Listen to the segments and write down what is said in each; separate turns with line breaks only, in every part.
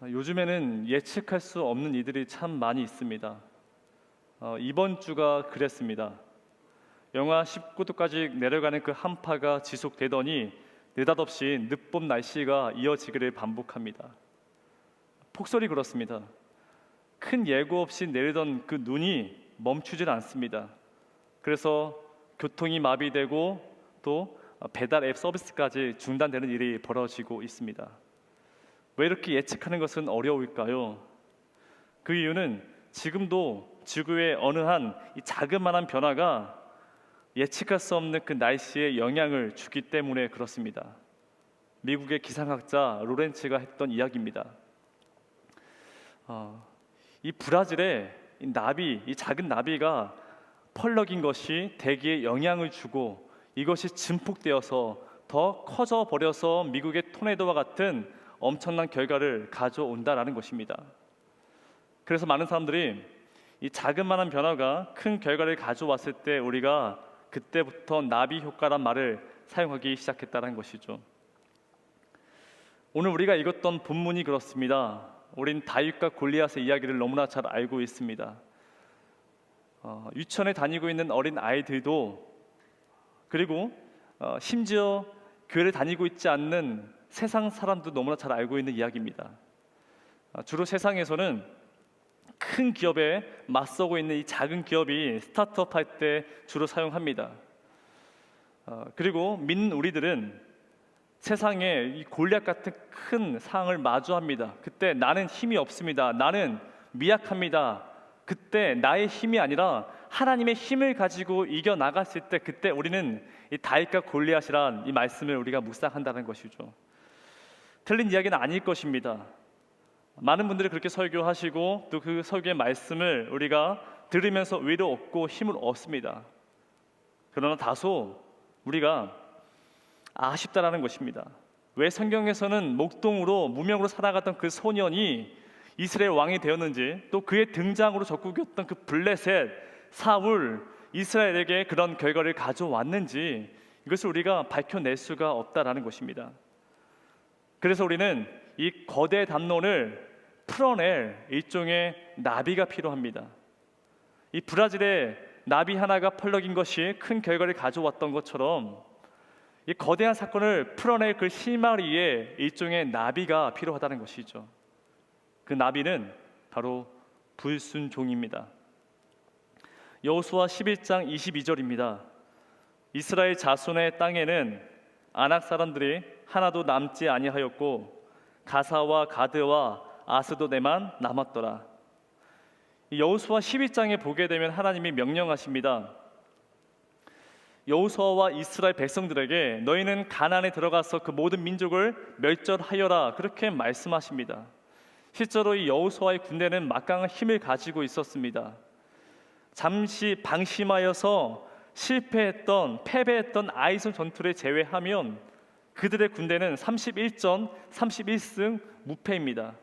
요즘에는 예측할 수 없는 이들이 참 많이 있습니다. 이번 주가 그랬습니다. 영하 19도까지 내려가는 그 한파가 지속되더니 느닷없이 늦봄 날씨가 이어지기를 반복합니다. 폭설이 그렇습니다. 큰 예고 없이 내리던 그 눈이 멈추질 않습니다. 그래서 교통이 마비되고 또 배달 앱 서비스까지 중단되는 일이 벌어지고 있습니다. 왜 이렇게 예측하는 것은 어려울까요? 그 이유는 지금도 지구의 어느 한 이 자그마한 변화가 예측할 수 없는 그 날씨에 영향을 주기 때문에 그렇습니다. 미국의 기상학자 로렌츠가 했던 이야기입니다. 이 브라질의 이 작은 나비가 펄럭인 것이 대기에 영향을 주고 이것이 증폭되어서 더 커져 버려서 미국의 토네이도와 같은 엄청난 결과를 가져온다라는 것입니다. 그래서 많은 사람들이 이 자그마한 변화가 큰 결과를 가져왔을 때 우리가 그때부터 나비 효과란 말을 사용하기 시작했다는 것이죠. 오늘 우리가 읽었던 본문이 그렇습니다. 우린 다윗과 골리앗의 이야기를 너무나 잘 알고 있습니다. 유치원에 다니고 있는 어린 아이들도 그리고 심지어 교회를 다니고 있지 않는 세상 사람도 너무나 잘 알고 있는 이야기입니다. 주로 세상에서는 큰 기업에 맞서고 있는 이 작은 기업이 스타트업 할 때 주로 사용합니다. 그리고 믿는 우리들은 세상에 이 골리앗 같은 큰 상황을 마주합니다. 그때 나는 힘이 없습니다. 나는 미약합니다. 그때 나의 힘이 아니라 하나님의 힘을 가지고 이겨 나갔을 때 그때 우리는 이 다윗과 골리앗이란 이 말씀을 우리가 묵상한다는 것이죠. 틀린 이야기는 아닐 것입니다. 많은 분들이 그렇게 설교하시고 또 그 설교의 말씀을 우리가 들으면서 위로 얻고 힘을 얻습니다. 그러나 다소 우리가 아쉽다라는 것입니다. 왜 성경에서는 목동으로 무명으로 살아갔던 그 소년이 이스라엘 왕이 되었는지, 또 그의 등장으로 적국이었던 그 블레셋, 사울, 이스라엘에게 그런 결과를 가져왔는지 이것을 우리가 밝혀낼 수가 없다라는 것입니다. 그래서 우리는 이 거대 담론을 풀어낼 일종의 나비가 필요합니다. 이 브라질의 나비 하나가 펄럭인 것이 큰 결과를 가져왔던 것처럼 이 거대한 사건을 풀어낼 그 실마리에 일종의 나비가 필요하다는 것이죠. 그 나비는 바로 불순종입니다. 여호수아 11장 22절입니다. 이스라엘 자손의 땅에는 아낙 사람들이 하나도 남지 아니하였고 가사와 가드와 아스도데만 남았더라. 여호수아 11장에 보게 되면 하나님이 명령하십니다. 여호수아와 이스라엘 백성들에게 너희는 가나안에 들어가서 그 모든 민족을 멸절하여라, 그렇게 말씀하십니다. 실제로 이 여호수아의 군대는 막강한 힘을 가지고 있었습니다. 잠시 방심하여서 패배했던 아이솔 전투를 제외하면 그들의 군대는 31전 31승 무패입니다.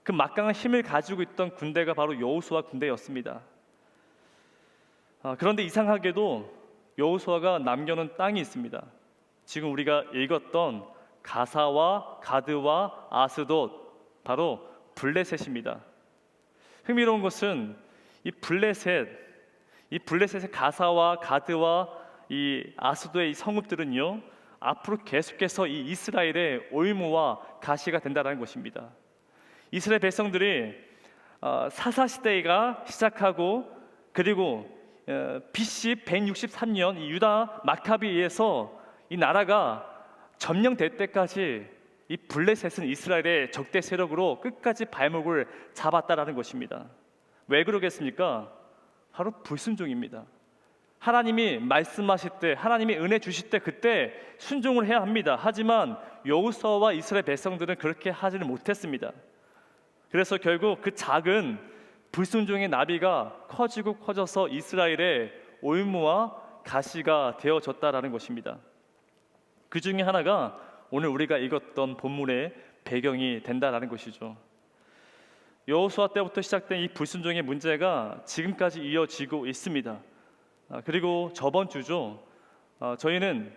그 막강한 힘을 가지고 있던 군대가 바로 여호수아 군대였습니다. 그런데 이상하게도 여호수아가 남겨놓은 땅이 있습니다. 지금 우리가 읽었던 가사와 가드와 아스돗, 바로 블레셋입니다. 흥미로운 것은 이 블레셋의 가사와 가드와 이 아스돗의 이 성읍들은요, 앞으로 계속해서 이 이스라엘의 올무와 가시가 된다는 것입니다. 이스라엘 백성들이 사사시대가 시작하고 그리고 BC 163년 이 유다 마카비에 의해서 이 나라가 점령될 때까지 이 블레셋은 이스라엘의 적대 세력으로 끝까지 발목을 잡았다라는 것입니다. 왜 그러겠습니까? 바로 불순종입니다. 하나님이 말씀하실 때, 하나님이 은혜 주실 때 그때 순종을 해야 합니다. 하지만 여호수아와 이스라엘 백성들은 그렇게 하지는 못했습니다. 그래서 결국 그 작은 불순종의 나비가 커지고 커져서 이스라엘의 올무와 가시가 되어졌다라는 것입니다. 그 중에 하나가 오늘 우리가 읽었던 본문의 배경이 된다라는 것이죠. 여호수아 때부터 시작된 이 불순종의 문제가 지금까지 이어지고 있습니다. 그리고 저번 주죠, 저희는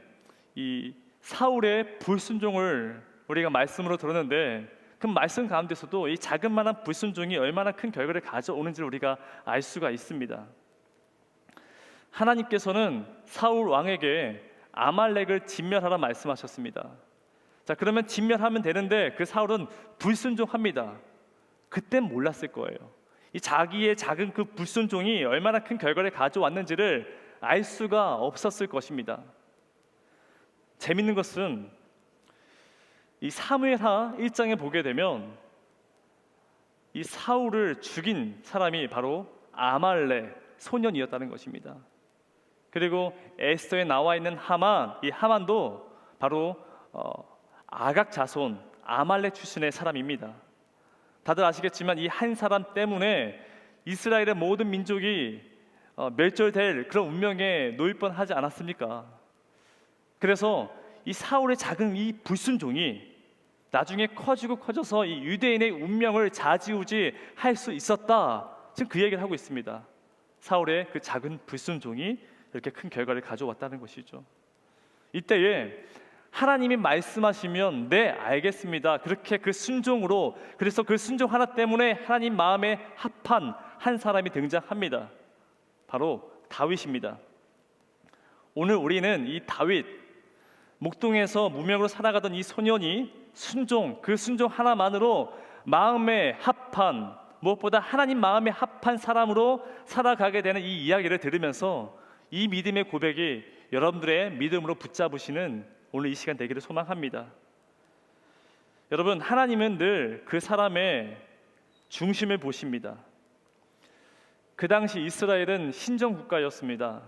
이 사울의 불순종을 우리가 말씀으로 들었는데 그 말씀 가운데서도 이 자그마한 불순종이 얼마나 큰 결과를 가져오는지를 우리가 알 수가 있습니다. 하나님께서는 사울 왕에게 아말렉을 진멸하라 말씀하셨습니다. 자, 그러면 진멸하면 되는데 그 사울은 불순종합니다. 그땐 몰랐을 거예요. 이 자기의 작은 그 불순종이 얼마나 큰 결과를 가져왔는지를 알 수가 없었을 것입니다. 재밌는 것은 이 사무엘하 1장에 보게 되면 이 사울을 죽인 사람이 바로 아말렉 소년이었다는 것입니다. 그리고 에스더에 나와 있는 하만, 이 하만도 바로 아각 자손 아말렉 출신의 사람입니다. 다들 아시겠지만 이 한 사람 때문에 이스라엘의 모든 민족이 멸절될 그런 운명에 놓일 뻔하지 않았습니까? 그래서 이 사울의 작은 이 불순종이 나중에 커져서 이 유대인의 운명을 좌지우지할 수 있었다. 지금 그 얘기를 하고 있습니다. 사울의 그 작은 불순종이 이렇게 큰 결과를 가져왔다는 것이죠. 이때에 하나님이 말씀하시면 네 알겠습니다. 그렇게 그 순종으로, 그래서 그 순종 하나 때문에 하나님 마음에 합한 한 사람이 등장합니다. 바로 다윗입니다. 오늘 우리는 이 다윗, 목동에서 무명으로 살아가던 이 소년이 그 순종 하나만으로 마음에 합한, 무엇보다 하나님 마음에 합한 사람으로 살아가게 되는 이 이야기를 들으면서 이 믿음의 고백이 여러분들의 믿음으로 붙잡으시는 오늘 이 시간 되기를 소망합니다. 여러분, 하나님은 늘 그 사람의 중심을 보십니다. 그 당시 이스라엘은 신정 국가였습니다.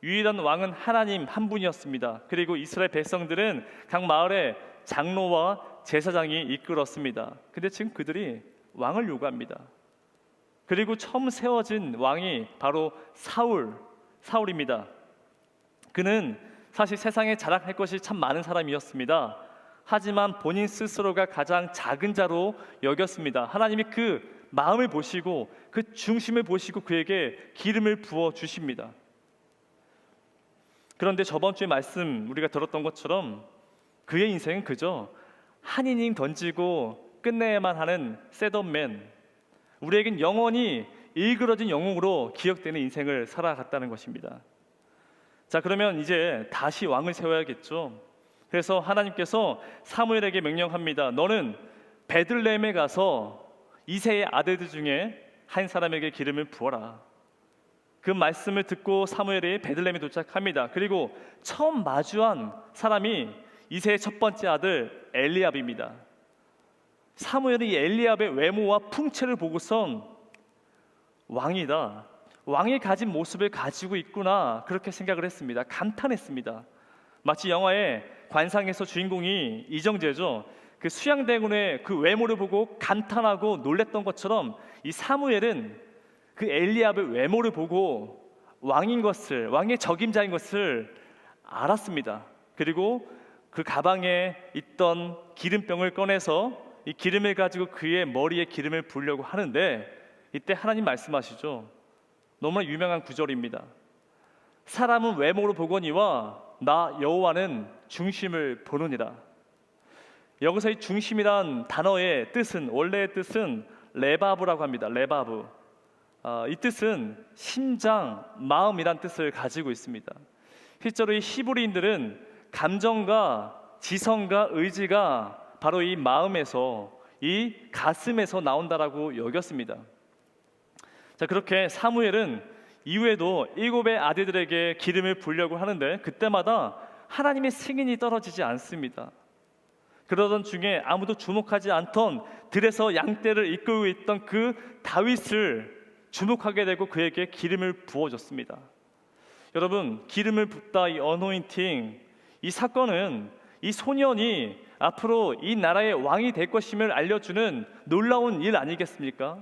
유일한 왕은 하나님 한 분이었습니다. 그리고 이스라엘 백성들은 각 마을에 장로와 제사장이 이끌었습니다. 근데 지금 그들이 왕을 요구합니다. 그리고 처음 세워진 왕이 바로 사울입니다. 그는 사실 세상에 자랑할 것이 참 많은 사람이었습니다. 하지만 본인 스스로가 가장 작은 자로 여겼습니다. 하나님이 그 마음을 보시고 그 중심을 보시고 그에게 기름을 부어 주십니다. 그런데 저번 주에 말씀 우리가 들었던 것처럼 그의 인생은 그저 한 이닝 던지고 끝내야만 하는 셋업맨, 우리에겐 영원히 일그러진 영웅으로 기억되는 인생을 살아갔다는 것입니다. 자, 그러면 이제 다시 왕을 세워야겠죠. 그래서 하나님께서 사무엘에게 명령합니다. 너는 베들레헴에 가서 이새의 아들들 중에 한 사람에게 기름을 부어라. 그 말씀을 듣고 사무엘이 베들레헴에 도착합니다. 그리고 처음 마주한 사람이 이새의 첫 번째 아들 엘리압입니다. 사무엘이 이 엘리압의 외모와 풍채를 보고선 왕이다, 왕이 가진 모습을 가지고 있구나, 그렇게 생각을 했습니다. 감탄했습니다. 마치 영화의 관상에서 주인공이 이정재죠. 그 수양대군의 그 외모를 보고 감탄하고 놀랬던 것처럼 이 사무엘은 그 엘리압의 외모를 보고 왕인 것을, 왕의 적임자인 것을 알았습니다. 그리고 그 가방에 있던 기름병을 꺼내서 이 기름을 가지고 그의 머리에 기름을 부으려고 하는데, 이때 하나님 말씀하시죠. 너무나 유명한 구절입니다. 사람은 외모로 보거니와 나 여호와는 중심을 보느니라. 여기서 이 중심이란 단어의 뜻은, 원래의 뜻은 레바브라고 합니다. 레바브. 이 뜻은 심장, 마음이란 뜻을 가지고 있습니다. 실제로 이 히브리인들은 감정과 지성과 의지가 바로 이 마음에서, 이 가슴에서 나온다라고 여겼습니다. 자, 그렇게 사무엘은 이후에도 7의 아들들에게 기름을 부으려고 하는데 그때마다 하나님의 승인이 떨어지지 않습니다. 그러던 중에 아무도 주목하지 않던 들에서 양떼를 이끌고 있던 그 다윗을 주목하게 되고 그에게 기름을 부어줬습니다. 여러분, 기름을 붓다, 이 어노인팅, 이 사건은 이 소년이 앞으로 이 나라의 왕이 될 것임을 알려주는 놀라운 일 아니겠습니까?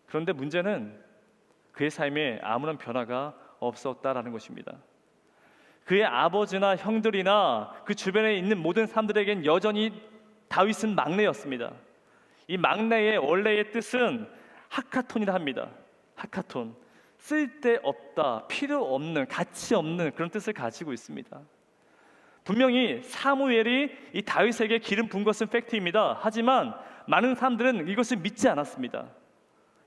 그런데 문제는 그의 삶에 아무런 변화가 없었다라는 것입니다. 그의 아버지나 형들이나 그 주변에 있는 모든 사람들에겐 여전히 다윗은 막내였습니다. 이 막내의 원래의 뜻은 하카톤이라 합니다. 하카톤, 쓸데없다, 필요 없는, 가치 없는 그런 뜻을 가지고 있습니다. 분명히 사무엘이 이 다윗에게 기름 부은 것은 팩트입니다. 하지만 많은 사람들은 이것을 믿지 않았습니다.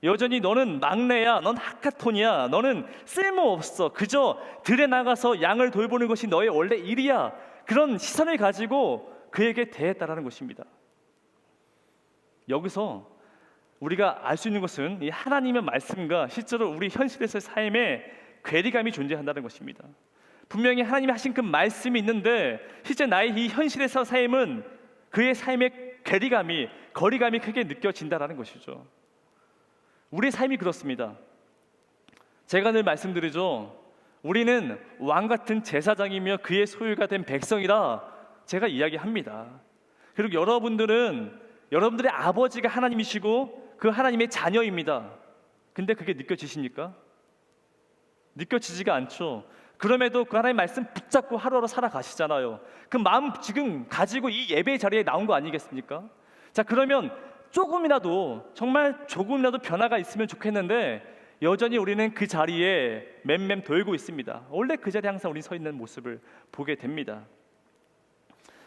여전히 너는 막내야, 넌 하카톤이야, 너는 쓸모없어, 그저 들에 나가서 양을 돌보는 것이 너의 원래 일이야, 그런 시선을 가지고 그에게 대했다라는 것입니다. 여기서 우리가 알 수 있는 것은 이 하나님의 말씀과 실제로 우리 현실에서의 삶에 괴리감이 존재한다는 것입니다. 분명히 하나님이 하신 그 말씀이 있는데 실제 나의 이 현실에서 삶은 그의 삶의 괴리감이, 거리감이 크게 느껴진다라는 것이죠. 우리의 삶이 그렇습니다. 제가 늘 말씀드리죠. 우리는 왕 같은 제사장이며 그의 소유가 된 백성이라 제가 이야기합니다. 그리고 여러분들의 아버지가 하나님이시고 그 하나님의 자녀입니다. 근데 그게 느껴지십니까? 느껴지지가 않죠. 그럼에도 그 하나님의 말씀 붙잡고 하루하루 살아가시잖아요. 그 마음 지금 가지고 이 예배 자리에 나온 거 아니겠습니까? 자, 그러면 조금이라도, 정말 조금이라도 변화가 있으면 좋겠는데 여전히 우리는 그 자리에 맴맴 돌고 있습니다. 원래 그 자리에 항상 우리 서 있는 모습을 보게 됩니다.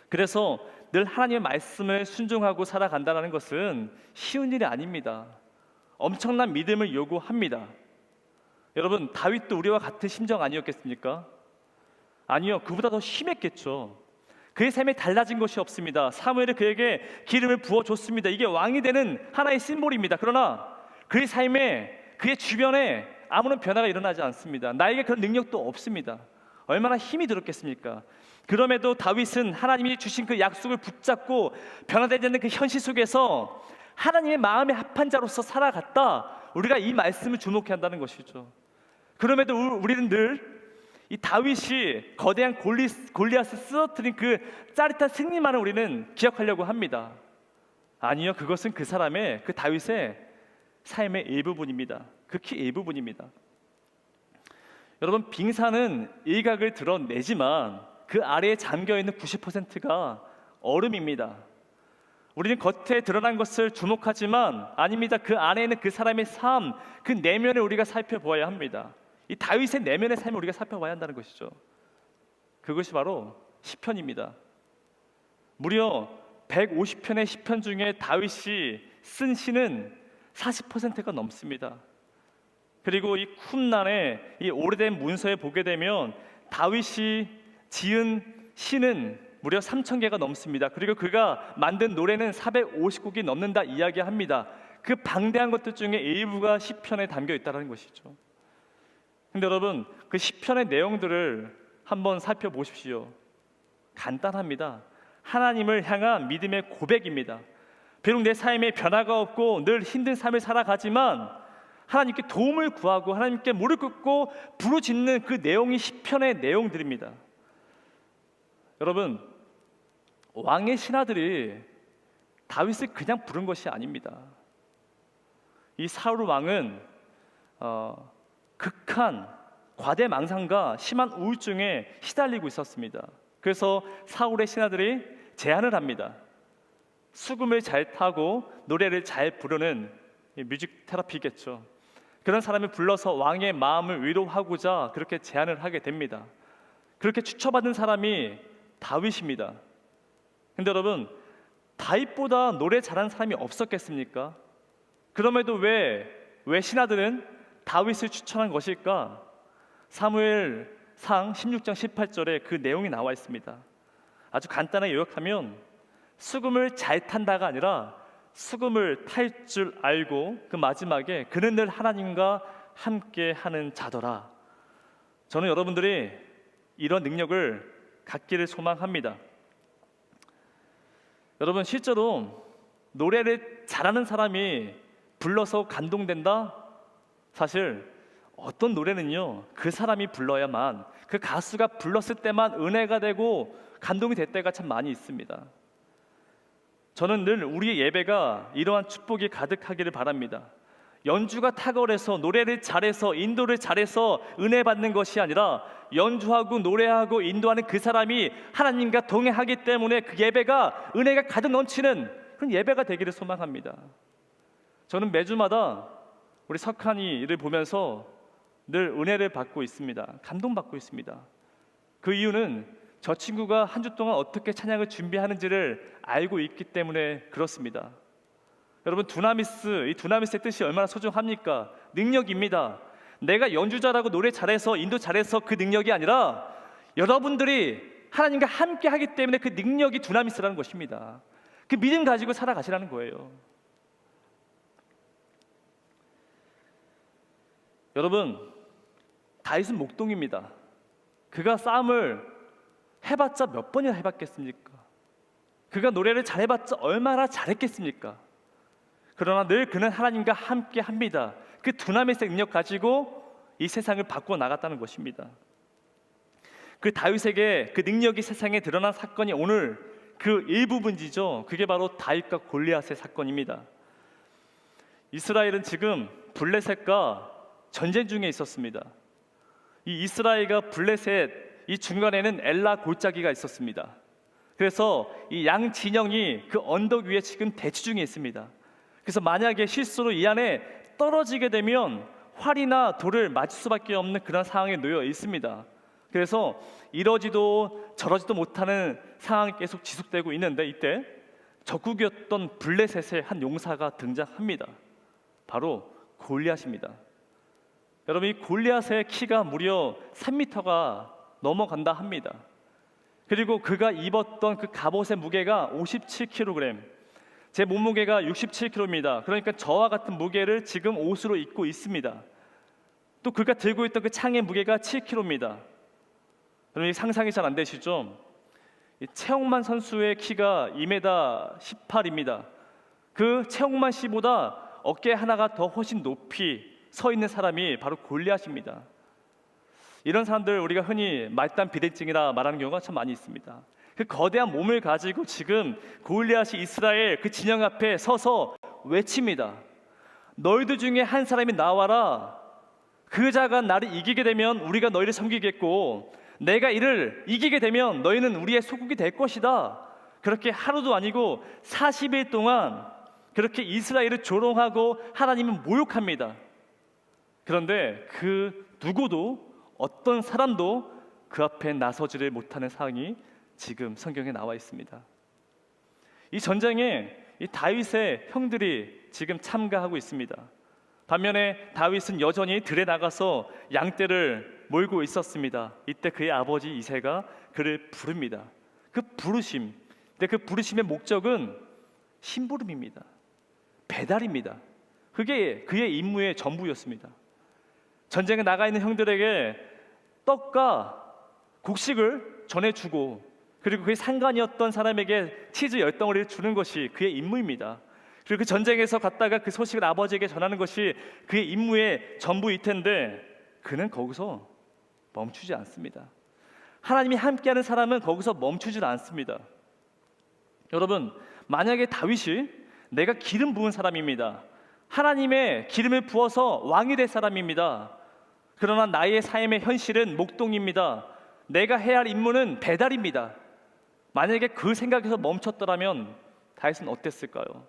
그래서 늘 하나님의 말씀을 순종하고 살아간다는 것은 쉬운 일이 아닙니다. 엄청난 믿음을 요구합니다. 여러분, 다윗도 우리와 같은 심정 아니었겠습니까? 아니요, 그보다 더 심했겠죠. 그의 삶에 달라진 것이 없습니다. 사무엘이 그에게 기름을 부어줬습니다. 이게 왕이 되는 하나의 심볼입니다. 그러나 그의 삶에, 그의 주변에 아무런 변화가 일어나지 않습니다. 나에게 그런 능력도 없습니다. 얼마나 힘이 들었겠습니까? 그럼에도 다윗은 하나님이 주신 그 약속을 붙잡고 변화되지 않는 그 현실 속에서 하나님의 마음에 합한 자로서 살아갔다. 우리가 이 말씀을 주목해야 한다는 것이죠. 그럼에도 우리는 늘 이 다윗이 거대한 골리앗을 쓰러뜨린 그 짜릿한 승리만을 우리는 기억하려고 합니다. 아니요, 그것은 그 사람의, 그 다윗의 삶의 일부분입니다. 극히 일부분입니다. 여러분, 빙산은 일각을 드러내지만 그 아래에 잠겨있는 90%가 얼음입니다. 우리는 겉에 드러난 것을 주목하지만 아닙니다. 그 안에는 그 사람의 삶, 그 내면을 우리가 살펴보아야 합니다. 이 다윗의 내면의 삶을 우리가 살펴봐야 한다는 것이죠. 그것이 바로 시편입니다. 무려 150편의 시편 중에 다윗이 쓴 시는 40%가 넘습니다. 그리고 이 쿰란의 이 오래된 문서에 보게 되면 다윗이 지은 시는 무려 3,000개가 넘습니다. 그리고 그가 만든 노래는 450곡이 넘는다 이야기합니다. 그 방대한 것들 중에 일부가 시편에 담겨 있다는 것이죠. 근데 여러분, 그 시편의 내용들을 한번 살펴보십시오. 간단합니다. 하나님을 향한 믿음의 고백입니다. 비록 내 삶에 변화가 없고 늘 힘든 삶을 살아가지만 하나님께 도움을 구하고 하나님께 무릎 꿇고 부르짖는 그 내용이 시편의 내용들입니다. 여러분, 왕의 신하들이 다윗을 그냥 부른 것이 아닙니다. 이 사울 왕은 극한 과대망상과 심한 우울증에 시달리고 있었습니다. 그래서 사울의 신하들이 제안을 합니다. 수금을 잘 타고 노래를 잘 부르는 뮤직 테라피겠죠. 그런 사람을 불러서 왕의 마음을 위로하고자 그렇게 제안을 하게 됩니다. 그렇게 추천받은 사람이 다윗입니다. 근데 여러분, 다윗보다 노래 잘하는 사람이 없었겠습니까? 그럼에도 왜 신하들은 다윗을 추천한 것일까? 사무엘상 16장 18절에 그 내용이 나와 있습니다. 아주 간단하게 요약하면 수금을 잘 탄다가 아니라 수금을 탈 줄 알고 그 마지막에 그는 늘 하나님과 함께 하는 자더라. 저는 여러분들이 이런 능력을 갖기를 소망합니다. 여러분, 실제로 노래를 잘하는 사람이 불러서 감동된다? 사실 어떤 노래는요, 그 사람이 불러야만, 그 가수가 불렀을 때만 은혜가 되고 감동이 될 때가 참 많이 있습니다. 저는 늘 우리의 예배가 이러한 축복이 가득하기를 바랍니다. 연주가 탁월해서 노래를 잘해서 인도를 잘해서 은혜 받는 것이 아니라 연주하고 노래하고 인도하는 그 사람이 하나님과 동행하기 때문에 그 예배가 은혜가 가득 넘치는 그런 예배가 되기를 소망합니다. 저는 매주마다 우리 석한이를 보면서 늘 은혜를 받고 있습니다. 감동받고 있습니다. 그 이유는 저 친구가 한 주 동안 어떻게 찬양을 준비하는지를 알고 있기 때문에 그렇습니다. 여러분, 이 두나미스의 뜻이 얼마나 소중합니까? 능력입니다. 내가 연주자라고 노래 잘해서 인도 잘해서 그 능력이 아니라 여러분들이 하나님과 함께 하기 때문에 그 능력이 두나미스라는 것입니다. 그 믿음 가지고 살아가시라는 거예요. 여러분, 다윗은 목동입니다. 그가 싸움을 해봤자 몇 번이나 해봤겠습니까? 그가 노래를 잘해봤자 얼마나 잘했겠습니까? 그러나 늘 그는 하나님과 함께 합니다. 그 두나미스의 능력 가지고 이 세상을 바꾸어 나갔다는 것입니다. 그 다윗에게 그 능력이 세상에 드러난 사건이 오늘 그 일부분이죠. 그게 바로 다윗과 골리앗의 사건입니다. 이스라엘은 지금 블레셋과 전쟁 중에 있었습니다. 이 이스라엘과 블레셋 이 중간에는 엘라 골짜기가 있었습니다. 그래서 이 양 진영이 그 언덕 위에 지금 대치 중에 있습니다. 그래서 만약에 실수로 이 안에 떨어지게 되면 활이나 돌을 맞을 수밖에 없는 그런 상황에 놓여 있습니다. 그래서 이러지도 저러지도 못하는 상황이 계속 지속되고 있는데, 이때 적국이었던 블레셋의 한 용사가 등장합니다. 바로 골리앗입니다. 여러분, 이 골리앗의 키가 무려 3m가 넘어간다 합니다. 그리고 그가 입었던 그 갑옷의 무게가 57kg, 제 몸무게가 67kg입니다. 그러니까 저와 같은 무게를 지금 옷으로 입고 있습니다. 또 그가 들고 있던 그 창의 무게가 7kg입니다. 여러분, 상상이 잘 안 되시죠? 최홍만 선수의 키가 2m 18입니다. 그 최홍만 씨보다 어깨 하나가 더 훨씬 높이 서 있는 사람이 바로 골리앗입니다. 이런 사람들 우리가 흔히 말단 비대증이라 말하는 경우가 참 많이 있습니다. 그 거대한 몸을 가지고 지금 골리앗이 이스라엘 그 진영 앞에 서서 외칩니다. 너희들 중에 한 사람이 나와라. 그 자가 나를 이기게 되면 우리가 너희를 섬기겠고, 내가 이를 이기게 되면 너희는 우리의 소국이 될 것이다. 그렇게 하루도 아니고 40일 동안 그렇게 이스라엘을 조롱하고 하나님을 모욕합니다. 그런데 그 누구도, 어떤 사람도 그 앞에 나서지를 못하는 상황이 지금 성경에 나와 있습니다. 이 전쟁에 이 다윗의 형들이 지금 참가하고 있습니다. 반면에 다윗은 여전히 들에 나가서 양떼를 몰고 있었습니다. 이때 그의 아버지 이새가 그를 부릅니다. 그 부르심, 근데 그 부르심의 목적은 심부름입니다. 배달입니다. 그게 그의 임무의 전부였습니다. 전쟁에 나가 있는 형들에게 떡과 곡식을 전해주고, 그리고 그의 상관이었던 사람에게 치즈 10덩어리를 주는 것이 그의 임무입니다. 그리고 그 전쟁에서 갔다가 그 소식을 아버지에게 전하는 것이 그의 임무의 전부일 텐데, 그는 거기서 멈추지 않습니다. 하나님이 함께하는 사람은 거기서 멈추질 않습니다. 여러분, 만약에 다윗이 내가 기름 부은 사람입니다. 하나님의 기름을 부어서 왕이 될 사람입니다. 그러나 나의 삶의 현실은 목동입니다. 내가 해야 할 임무는 배달입니다. 만약에 그 생각에서 멈췄더라면 다윗은 어땠을까요?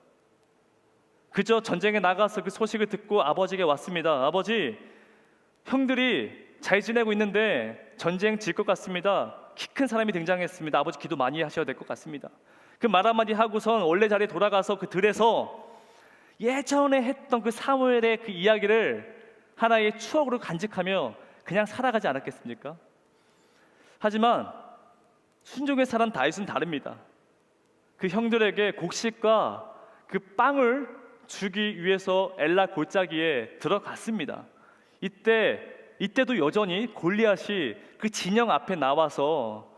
그저 전쟁에 나가서 그 소식을 듣고 아버지에게 왔습니다. 아버지, 형들이 잘 지내고 있는데 전쟁 질 것 같습니다. 키 큰 사람이 등장했습니다. 아버지 기도 많이 하셔야 될 것 같습니다. 그 말 한마디 하고선 원래 자리에 돌아가서 그 들에서 예전에 했던 그 사무엘의 그 이야기를 하나의 추억으로 간직하며 그냥 살아가지 않았겠습니까? 하지만 순종의 사람 다윗은 다릅니다. 그 형들에게 곡식과 그 빵을 주기 위해서 엘라 골짜기에 들어갔습니다. 이때도 여전히 골리앗이 그 진영 앞에 나와서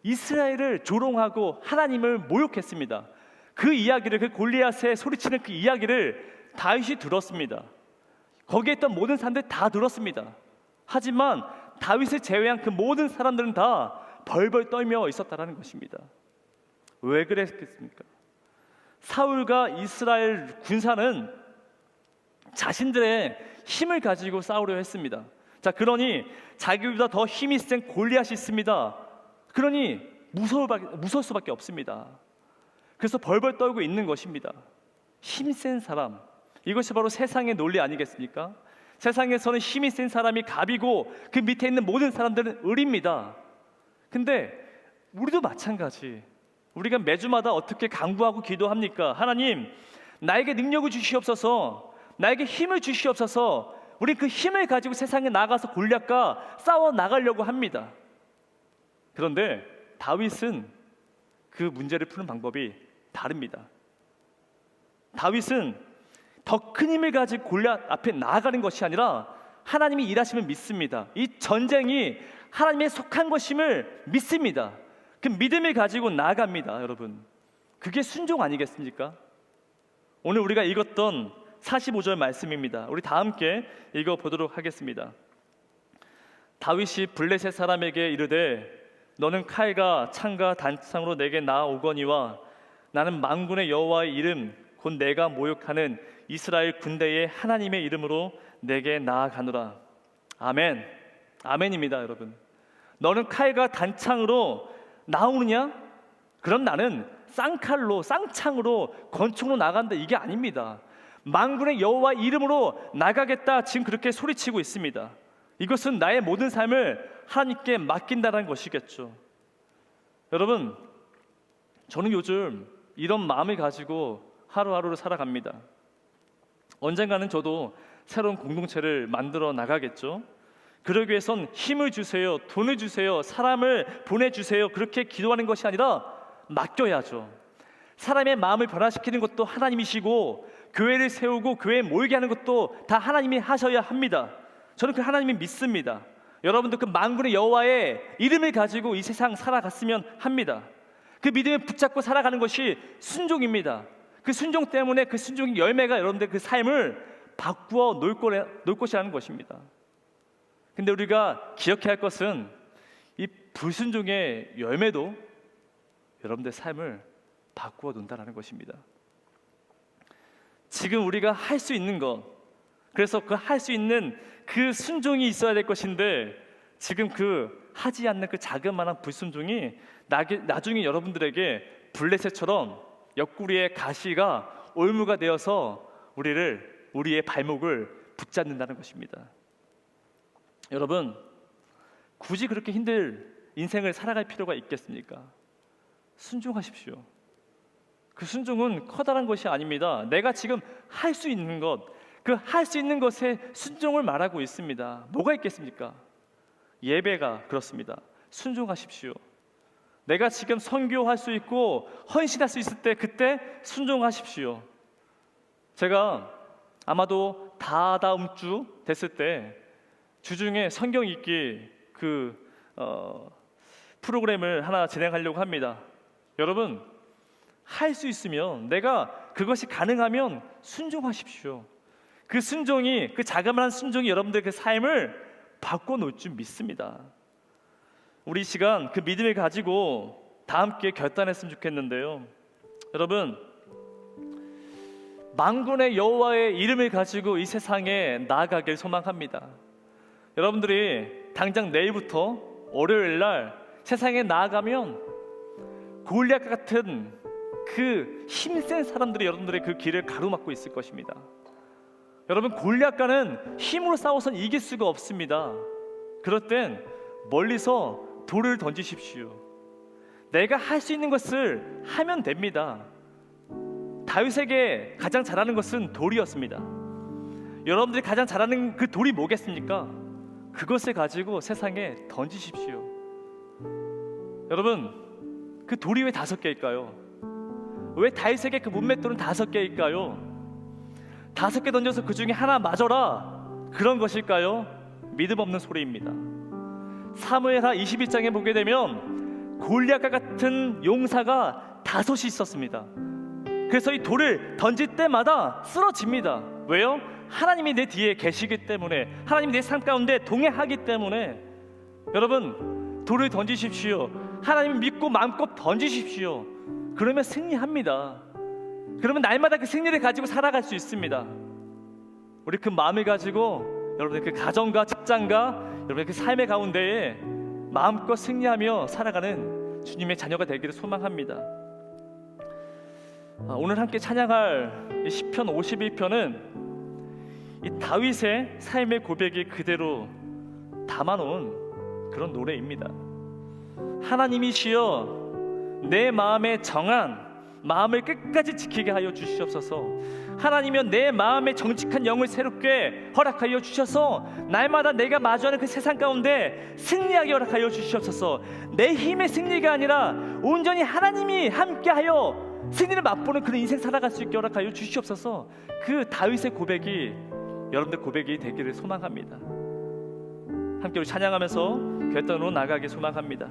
이스라엘을 조롱하고 하나님을 모욕했습니다. 그 이야기를, 그 골리앗의 소리치는 그 이야기를 다윗이 들었습니다. 거기에 있던 모든 사람들이 다 들었습니다. 하지만 다윗을 제외한 그 모든 사람들은 다 벌벌 떨며 있었다라는 것입니다. 왜 그랬겠습니까? 사울과 이스라엘 군사는 자신들의 힘을 가지고 싸우려 했습니다. 자, 그러니 자기보다 더 힘이 센 골리앗이 있습니다. 그러니 무서울 수밖에 없습니다. 그래서 벌벌 떨고 있는 것입니다. 힘센 사람, 이것이 바로 세상의 논리 아니겠습니까? 세상에서는 힘이 센 사람이 갑이고 그 밑에 있는 모든 사람들은 을입니다. 근데 우리도 마찬가지. 우리가 매주마다 어떻게 간구하고 기도합니까? 하나님, 나에게 능력을 주시옵소서, 나에게 힘을 주시옵소서. 우리 그 힘을 가지고 세상에 나가서 골리앗과 싸워 나가려고 합니다. 그런데 다윗은 그 문제를 푸는 방법이 다릅니다. 다윗은 더 큰 힘을 가지고 골리앗 앞에 나아가는 것이 아니라 하나님이 일하심을 믿습니다. 이 전쟁이 하나님의 속한 것임을 믿습니다. 그 믿음을 가지고 나아갑니다. 여러분, 그게 순종 아니겠습니까? 오늘 우리가 읽었던 45절 말씀입니다. 우리 다 함께 읽어보도록 하겠습니다. 다윗이 블레셋 사람에게 이르되 너는 칼과 창과 단창으로 내게 나아오거니와 나는 만군의 여호와의 이름 곧 내가 모욕하는 이스라엘 군대의 하나님의 이름으로 내게 나아가노라. 아멘. 아멘입니다. 여러분, 너는 칼과 단창으로 나오느냐? 그럼 나는 쌍칼로 쌍창으로 권총으로 나간다, 이게 아닙니다. 만군의 여호와 이름으로 나가겠다, 지금 그렇게 소리치고 있습니다. 이것은 나의 모든 삶을 하나님께 맡긴다는 것이겠죠. 여러분, 저는 요즘 이런 마음을 가지고 하루하루를 살아갑니다. 언젠가는 저도 새로운 공동체를 만들어 나가겠죠. 그러기 위해선 힘을 주세요, 돈을 주세요, 사람을 보내주세요, 그렇게 기도하는 것이 아니라 맡겨야죠. 사람의 마음을 변화시키는 것도 하나님이시고 교회를 세우고 교회에 모이게 하는 것도 다 하나님이 하셔야 합니다. 저는 그 하나님이 믿습니다. 여러분도 그 만군의 여호와의 이름을 가지고 이 세상 살아갔으면 합니다. 그 믿음을 붙잡고 살아가는 것이 순종입니다. 그 순종 때문에 그 순종의 열매가 여러분들 그 삶을 바꾸어 놓을 것이라는 것입니다. 근데 우리가 기억해야 할 것은 이 불순종의 열매도 여러분들의 삶을 바꾸어 놓는다는 것입니다. 지금 우리가 할 수 있는 것, 그래서 그 할 수 있는 그 순종이 있어야 될 것인데 지금 그 하지 않는 그 자그마한 불순종이 나중에 여러분들에게 블레셋처럼 옆구리에 가시가 올무가 되어서 우리의 발목을 붙잡는다는 것입니다. 여러분, 굳이 그렇게 힘들 인생을 살아갈 필요가 있겠습니까? 순종하십시오. 그 순종은 커다란 것이 아닙니다. 내가 지금 할 수 있는 것, 그 할 수 있는 것에 순종을 말하고 있습니다. 뭐가 있겠습니까? 예배가 그렇습니다. 순종하십시오. 내가 지금 선교할 수 있고 헌신할 수 있을 때 그때 순종하십시오. 제가 아마도 다다음 주 됐을 때 주중에 성경 읽기 프로그램을 하나 진행하려고 합니다. 여러분, 할 수 있으면, 내가 그것이 가능하면 순종하십시오. 그 순종이, 그 자그마한 순종이 여러분들의 그 삶을 바꿔놓을 줄 믿습니다. 우리 시간 그 믿음을 가지고 다 함께 결단했으면 좋겠는데요. 여러분, 만군의 여호와의 이름을 가지고 이 세상에 나아가길 소망합니다. 여러분들이 당장 내일부터 월요일 날 세상에 나아가면 골리앗 같은 그 힘센 사람들이 여러분들의 그 길을 가로막고 있을 것입니다. 여러분, 골리앗과는 힘으로 싸워서는 이길 수가 없습니다. 그럴 땐 멀리서 돌을 던지십시오. 내가 할 수 있는 것을 하면 됩니다. 다윗에게 가장 잘하는 것은 돌이었습니다. 여러분들이 가장 잘하는 그 돌이 뭐겠습니까? 그것을 가지고 세상에 던지십시오. 여러분, 그 돌이 왜 5개일까요? 왜 다윗에게 그 문맷돌은 5개일까요? 5개 던져서 그 중에 하나 맞아라, 그런 것일까요? 믿음 없는 소리입니다. 사무엘하 22장에 보게 되면 골리앗과 같은 용사가 5이 있었습니다. 그래서 이 돌을 던질 때마다 쓰러집니다. 왜요? 하나님이 내 뒤에 계시기 때문에, 하나님이 내 삶 가운데 동행하기 때문에. 여러분, 돌을 던지십시오. 하나님을 믿고 마음껏 던지십시오. 그러면 승리합니다. 그러면 날마다 그 승리를 가지고 살아갈 수 있습니다. 우리 그 마음을 가지고 여러분의 그 가정과 직장과 여러분의 그 삶의 가운데에 마음껏 승리하며 살아가는 주님의 자녀가 되기를 소망합니다. 오늘 함께 찬양할 이 시편 51편은 이 다윗의 삶의 고백이 그대로 담아놓은 그런 노래입니다. 하나님이시여 내 마음에 정한 마음을 끝까지 지키게 하여 주시옵소서. 하나님이여 내 마음에 정직한 영을 새롭게 허락하여 주셔서 날마다 내가 마주하는 그 세상 가운데 승리하게 허락하여 주시옵소서. 내 힘의 승리가 아니라 온전히 하나님이 함께하여 승리를 맛보는 그런 인생 살아갈 수 있게 허락하여 주시옵소서. 그 다윗의 고백이 여러분들 고백이 되기를 소망합니다. 함께 우리 찬양하면서 결단으로 나가기 소망합니다.